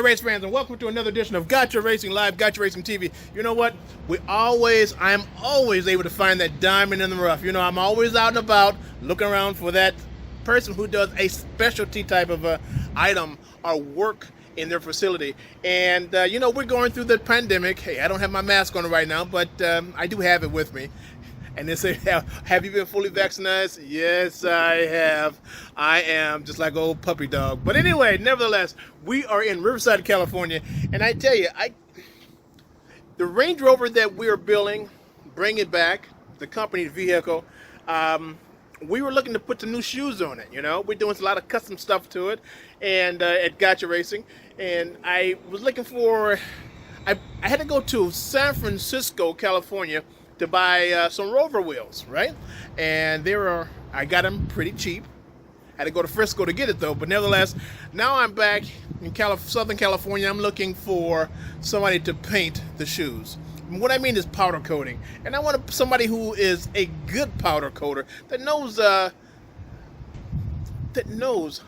race fans, and welcome to another edition of Gotcha Racing Live, Gotcha Racing TV. You know what? I'm always able to find that diamond in the rough. You know, I'm always out and about looking around for that person who does a specialty type of item or work in their facility. And, you know, we're going through the pandemic. Hey, I don't have my mask on right now, but I do have it with me. And they say, have you been fully vaccinated? Yes, I have. I am just like old puppy dog. But anyway, nevertheless, we are in Riverside, California. And I tell you, the Range Rover that we are building, bring it back, the company's vehicle, we were looking to put some new shoes on it. You know, we're doing a lot of custom stuff to it, and at Gotcha Racing. And I was looking for, I had to go to San Francisco, California, to buy some Rover wheels, right? And I got them pretty cheap. Had to go to Frisco to get it though, but nevertheless, now I'm back in Southern California. I'm looking for somebody to paint the shoes. And what I mean is powder coating, and I want somebody who is a good powder coater that knows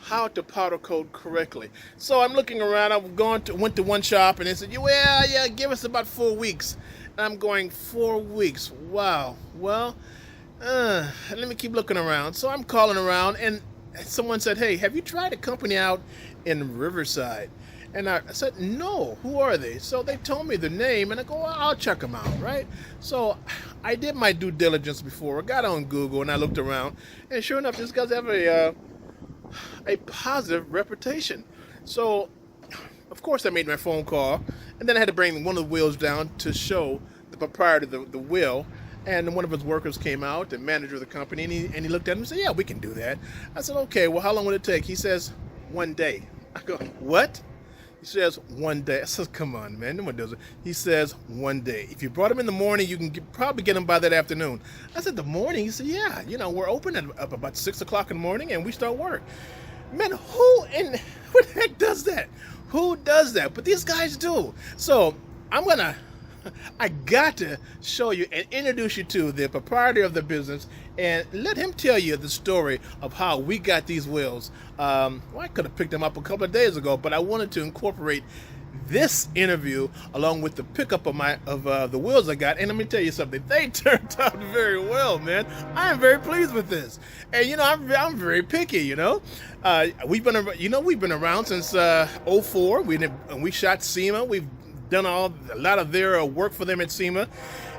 how to powder coat correctly. So I'm looking around. Went to one shop, and they said, yeah, give us about 4 weeks. I'm going 4 weeks. Wow. Well, let me keep looking around. So I'm calling around, and someone said, hey, have you tried a company out in Riverside? And I said, no, who are they? So they told me the name, and I go, well, I'll check them out, right? So I did my due diligence before. I got on Google, and I looked around, and sure enough, these guys have a positive reputation. So, of course, I made my phone call, and then I had to bring one of the wheels down to show the proprietor the wheel. And one of his workers came out, the manager of the company, and he looked at him and said, yeah, we can do that. I said, okay, well, how long will it take? He says, 1 day. I go, what? He says, 1 day. I says, come on, man, no one does it. He says, 1 day. If you brought him in the morning, you can probably get him by that afternoon. I said, the morning? He said, yeah, you know, we're open up about 6 o'clock in the morning, and we start work. Man, who the heck does that? Who does that? But these guys do. So I got to show you and introduce you to the proprietor of the business and let him tell you the story of how we got these wheels. Well, I could have picked them up a couple of days ago, but I wanted to incorporate this interview along with the pickup of the wheels I got. And let me tell you something, they turned out very well, man. I am very pleased with this. And you know, I'm very picky, you know. We've been around since 04. We shot SEMA. We've done a lot of their work for them at SEMA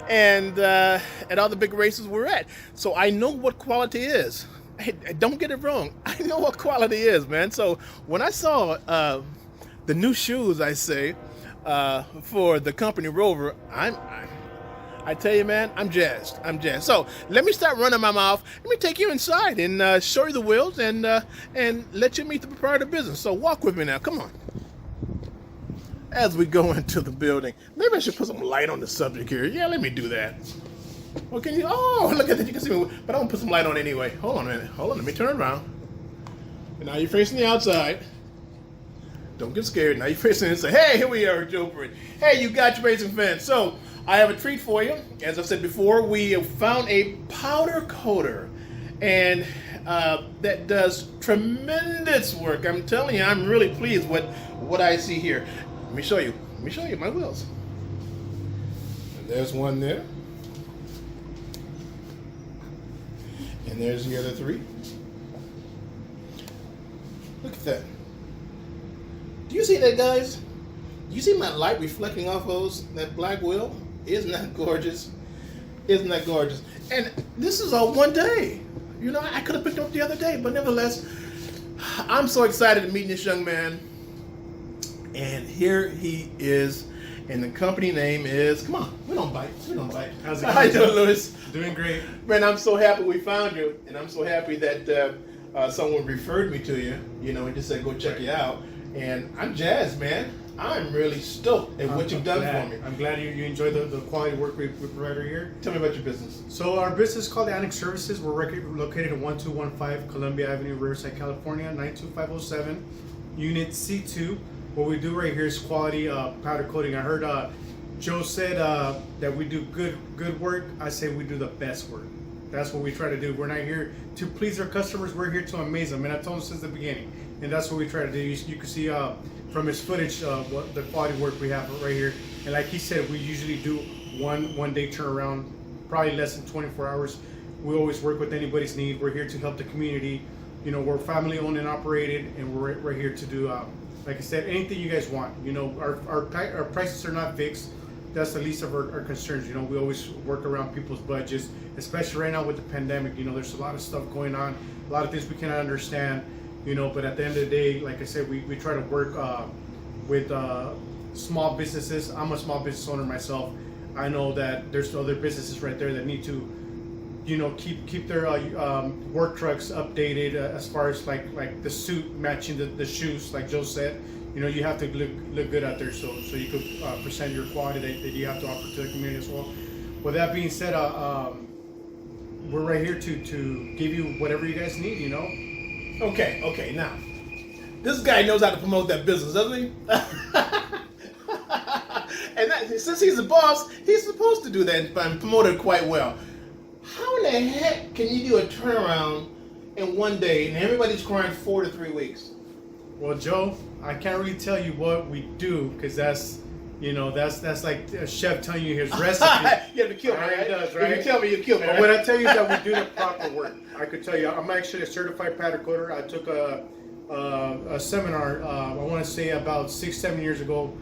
and at all the big races we're at. So I know what quality is. Hey, don't get it wrong. I know what quality is, man. So when I saw the new shoes, I say, for the company Rover, I tell you, man, I'm jazzed. So let me start running my mouth. Let me take you inside and show you the wheels and let you meet the proprietor of the business. So walk with me now. Come on. As we go into the building, maybe I should put some light on the subject here. Yeah, let me do that. Well, can you? Oh, look at that. You can see me. But I'm going to put some light on anyway. Hold on a minute. Hold on. Let me turn around. And now you're facing the outside. Don't get scared. Now you're facing and say, hey, here we are, Joe Bridge. Hey, you Gotcha Racing fans. So I have a treat for you. As I said before, we have found a powder coater. And that does tremendous work. I'm telling you, I'm really pleased with what I see here. Let me show you my wheels. And there's one there. And there's the other 3. Look at that. Do you see that, guys? You see my light reflecting off that black wheel? Isn't that gorgeous? Isn't that gorgeous? And this is all 1 day. You know, I could have picked them up the other day, but nevertheless, I'm so excited to meet this young man. And here he is, and the company name is, come on, we don't bite. How's it going? How you doing, Louis? Doing great. Man, I'm so happy we found you, and I'm so happy that someone referred me to you, you know, and just said, go check you out. And I'm jazzed, man. I'm really stoked at what you've done for me. I'm glad you enjoy the quality work we provide here. Tell me about your business. So our business is called ANIC Services. We're located at 1215 Columbia Avenue, Riverside, California, 92507, Unit C2. What we do right here is quality powder coating. I heard Joe said that we do good work. I say we do the best work. That's what we try to do. We're not here to please our customers. We're here to amaze them. And I told them since the beginning, and that's what we try to do. You can see from his footage what the quality work we have right here. And like he said, we usually do one day turnaround, probably less than 24 hours. We always work with anybody's need. We're here to help the community. You know, we're family owned and operated, and we're here to do, like I said, anything you guys want. You know, our prices are not fixed. That's the least of our concerns. You know, we always work around people's budgets, especially right now with the pandemic. You know, there's a lot of stuff going on, a lot of things we cannot understand. You know, but at the end of the day, like I said, we try to work with small businesses. I'm a small business owner myself. I know that there's other businesses right there that need to, you know, keep their work trucks updated as far as like the suit matching the shoes, like Joe said. You know, you have to look good out there, so you could present your quality that you have to offer to the community as well. With that being said, we're right here to give you whatever you guys need. You know. Okay. Now, this guy knows how to promote that business, doesn't he? And since he's the boss, he's supposed to do that and promote it quite well. How in the heck can you do a turnaround in one day and everybody's crying 4 to 3 weeks? Well, Joe, I can't really tell you what we do because that's like a chef telling you his recipe. You have to kill me, right? Does, right? If you tell me, you kill me. But what I tell you is that we do the proper work. I could tell you, I'm actually a certified powder coater. I took a seminar, I want to say about 6-7 years ago,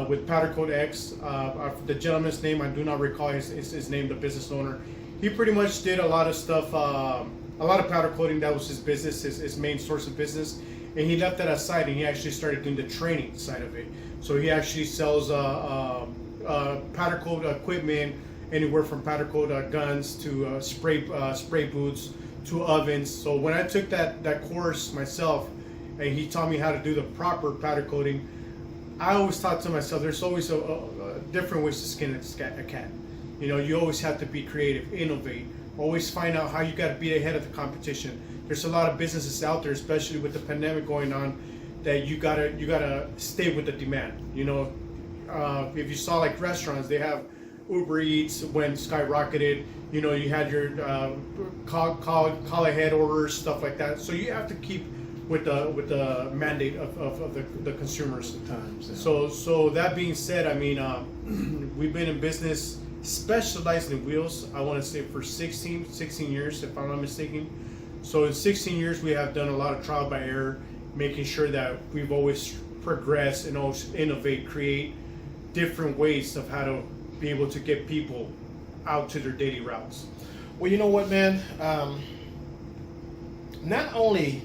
with Powder Coat X. The gentleman's name, I do not recall his name, the business owner. He pretty much did a lot of stuff, a lot of powder coating. That was his business, his main source of business. And he left that aside and he actually started doing the training side of it. So he actually sells powder coat equipment, anywhere from powder coat guns to spray boots to ovens. So when I took that course myself and he taught me how to do the proper powder coating, I always thought to myself, there's always a different ways to skin a cat. You know, you always have to be creative, innovate, always find out how you got to be ahead of the competition. There's a lot of businesses out there, especially with the pandemic going on, that you gotta stay with the demand. You know, if you saw like restaurants, they have Uber Eats when skyrocketed. You know, you had your call ahead orders, stuff like that. So you have to keep with the mandate of the consumers. Times, yeah. So that being said, I mean, we've been in business specialized in wheels, I want to say for 16 years, if I'm not mistaken. So in 16 years, we have done a lot of trial by error, making sure that we've always progressed and always innovate, create different ways of how to be able to get people out to their daily routes. Well, you know what, man? Not only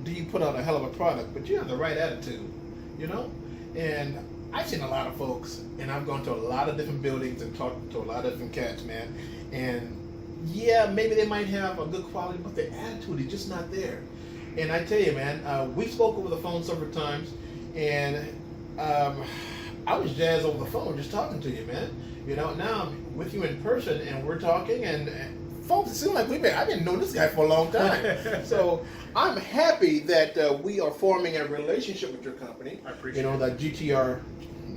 do you put out a hell of a product, but you have the right attitude, you know? And I've seen a lot of folks, and I've gone to a lot of different buildings and talked to a lot of different cats, man. And yeah, maybe they might have a good quality, but their attitude is just not there. And I tell you, man, we spoke over the phone several times, and I was jazzed over the phone just talking to you, man. You know, now I'm with you in person, and we're talking, and folks, it seems like I've been knowing this guy for a long time. So I'm happy that we are forming a relationship with your company. I appreciate the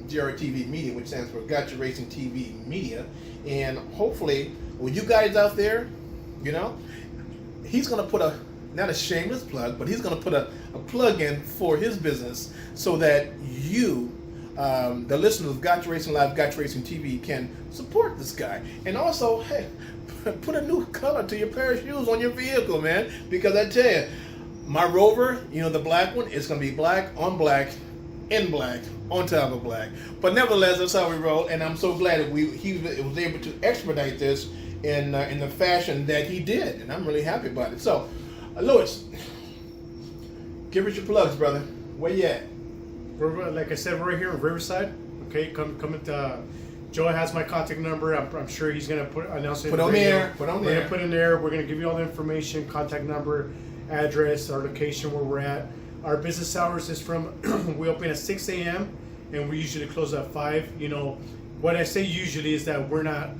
GRTV Media, which stands for Gotcha Racing TV Media. And hopefully, with you guys out there, you know, he's going to put not a shameless plug, but he's going to put a plug in for his business so that you, the listeners of Gotcha Racing Live, Gotcha Racing TV, can support this guy. And also, hey, put a new color to your pair of shoes on your vehicle, man. Because I tell you, my Rover, you know, the black one, it's going to be black on black, in black, on top of black. But nevertheless, that's how we roll. And I'm so glad that he was able to expedite this in the fashion that he did. And I'm really happy about it. So, Louis, give us your plugs, brother. Where you at? We're, like I said, we're right here in Riverside. Okay, come into. Joe has my contact number. I'm sure he's gonna announce it. Put on there. We're gonna put in there. We're gonna give you all the information, contact number, address, our location, where we're at. Our business hours is from we open at 6 a.m. and we usually close at 5. You know, what I say usually is that we're not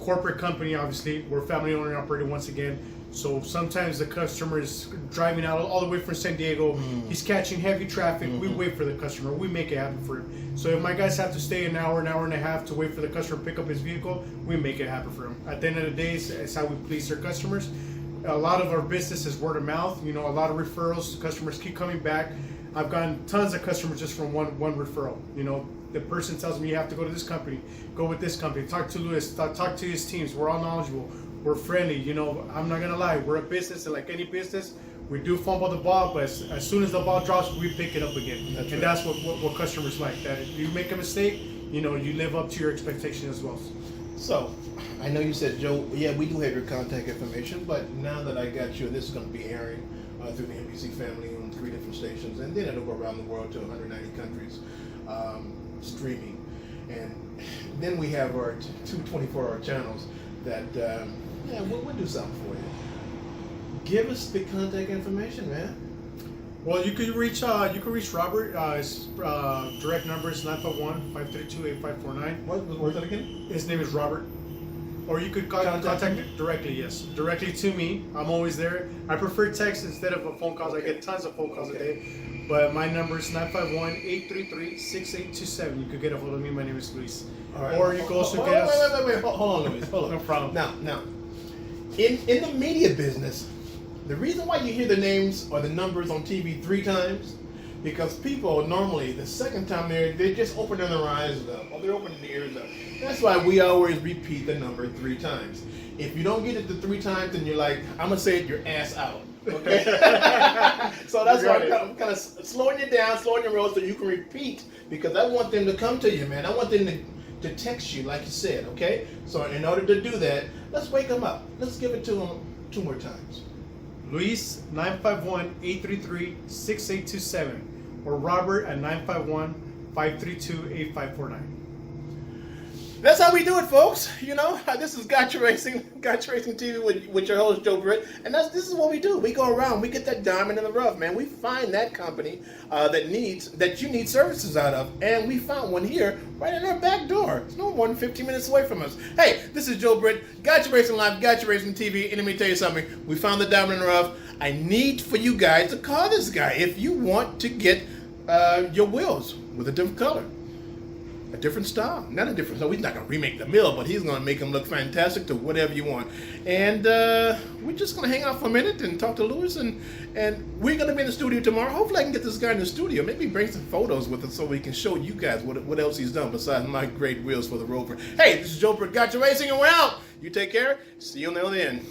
corporate company. Obviously, we're family owner and operated once again. So sometimes the customer is driving out all the way from San Diego. He's catching heavy traffic. We wait for the customer. We make it happen for him. So if my guys have to stay an hour and a half to wait for the customer to pick up his vehicle, we make it happen for him. At the end of the day, it's how we please our customers. A lot of our business is word of mouth. You know, a lot of referrals. Customers keep coming back. I've gotten tons of customers just from one referral. You know, the person tells me you have to go to this company, go with this company, talk to Luis, talk to his teams. We're all knowledgeable. We're friendly. You know, I'm not gonna lie. We're a business, and like any business, we do fumble the ball, but as soon as the ball drops, we pick it up again. That's what customers like. That if you make a mistake, you know, you live up to your expectation as well. So, I know you said, Joe, yeah, we do have your contact information, but now that I got you, and this is going to be airing through the NBC family on 3 different stations, and then it'll go around the world to 190 countries streaming. And then we have our two 24-hour channels that, we'll do something for you. Give us the contact information, man. Well, you could reach Robert. His direct number is 951-532-8549. What's that again? His name is Robert. Or you could contact it directly, yes. Directly to me. I'm always there. I prefer text instead of phone calls. Okay. I get tons of phone calls a day. But my number is 951-833-6827. You could get a hold of me. My name is Luis. All right. Or you could also get us... Wait. Hold on, Luis. Hold on. No problem. Now, in the media business, the reason why you hear the names or the numbers on TV 3 times, because people normally, the second time they're just opening their eyes up, or they're opening their ears up. That's why we always repeat the number 3 times. If you don't get it the 3 times, then you're like, I'm going to say it, your ass out. Okay? So that's why I'm kind of slowing you down, slowing your roll so you can repeat, because I want them to come to you, man. I want them to text you, like you said, okay? So in order to do that, let's wake them up. Let's give it to them 2 more times. Luis, 951-833-6827. Or Robert at 951-532-8549. That's how we do it, folks. You know, this is Gotcha Racing TV with your host, Joe Britt. And this is what we do. We go around, we get that diamond in the rough, man. We find that company that you need services out of. And we found one here right in our back door. It's no more than 15 minutes away from us. Hey, this is Joe Britt, Gotcha Racing Live, Gotcha Racing TV. And let me tell you something. We found the diamond in the rough. I need for you guys to call this guy if you want to get your wheels with a different color. A different style, not a different. So he's not gonna remake the mill, but he's gonna make them look fantastic to whatever you want. And we're just gonna hang out for a minute and talk to Luis, and we're gonna be in the studio tomorrow. Hopefully, I can get this guy in the studio. Maybe bring some photos with us so we can show you guys what else he's done besides my great wheels for the Rover. Hey, this is Joe Britt, Gotcha Racing, and we're out. You take care. See you on the other end.